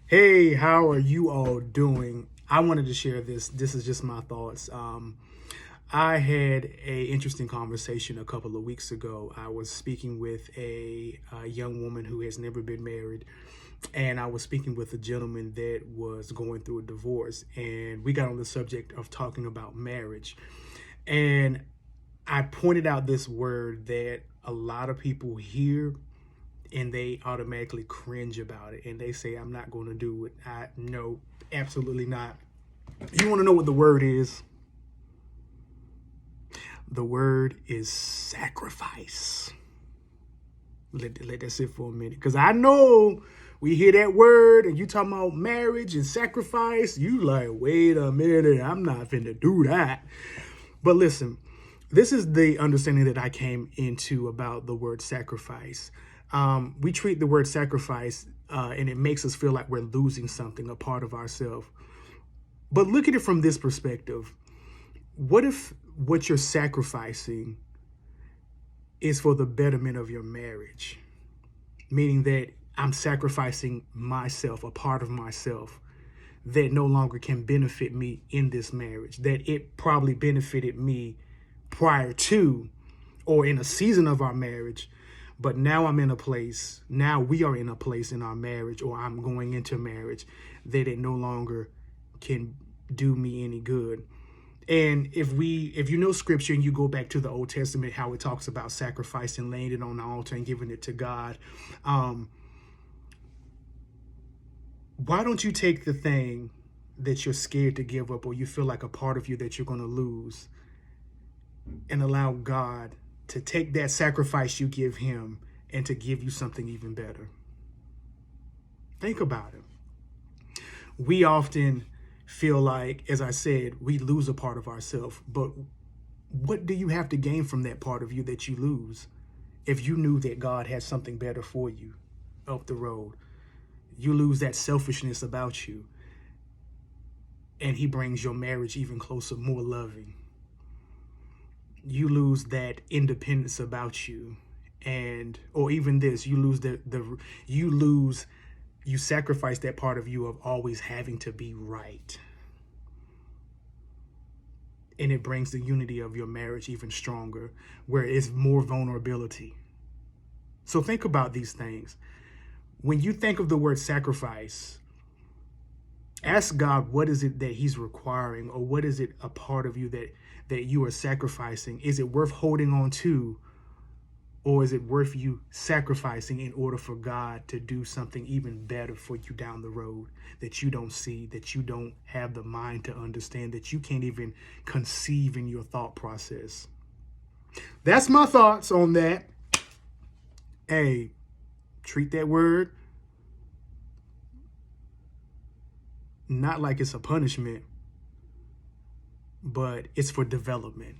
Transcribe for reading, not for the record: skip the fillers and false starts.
Hey, how are you all doing? I wanted to share this. This is just my thoughts. I had a interesting conversation a couple of weeks ago. I was speaking with a young woman who has never been married, and I was speaking with a gentleman that was going through a divorce, and we got on the subject of talking about marriage. And I pointed out this word that a lot of people hear and they automatically cringe about it and they say, I'm not going to do it. No, absolutely not. You want to know what the word is? The word is sacrifice. Let that sit for a minute, because I know we hear that word and you talking about marriage and sacrifice. You like, wait a minute, I'm not finna do that. But listen, this is the understanding that I came into about the word sacrifice. We treat the word sacrifice and it makes us feel like we're losing something, a part of ourselves. But look at it from this perspective. What if what you're sacrificing is for the betterment of your marriage? Meaning that I'm sacrificing myself, a part of myself that no longer can benefit me in this marriage, that it probably benefited me prior to or in a season of our marriage. But now we are in a place in our marriage, or I'm going into marriage, that it no longer can do me any good. And if you know scripture and you go back to the Old Testament, how it talks about sacrificing, laying it on the altar and giving it to God, why don't you take the thing that you're scared to give up, or you feel like a part of you that you're going to lose, and allow God to take that sacrifice you give him and to give you something even better? Think about it. We often feel like, as I said, we lose a part of ourselves, but what do you have to gain from that part of you that you lose if you knew that God had something better for you up the road? You lose that selfishness about you, and he brings your marriage even closer, more loving. You lose that independence about you, or even this, you sacrifice that part of you of always having to be right. And it brings the unity of your marriage even stronger, where it's more vulnerability. So think about these things. When you think of the word sacrifice, ask God, what is it that he's requiring, or what is it a part of you that you are sacrificing? Is it worth holding on to, or is it worth you sacrificing in order for God to do something even better for you down the road that you don't see, that you don't have the mind to understand, that you can't even conceive in your thought process? That's my thoughts on that. Hey, treat that word not like it's a punishment, but it's for development.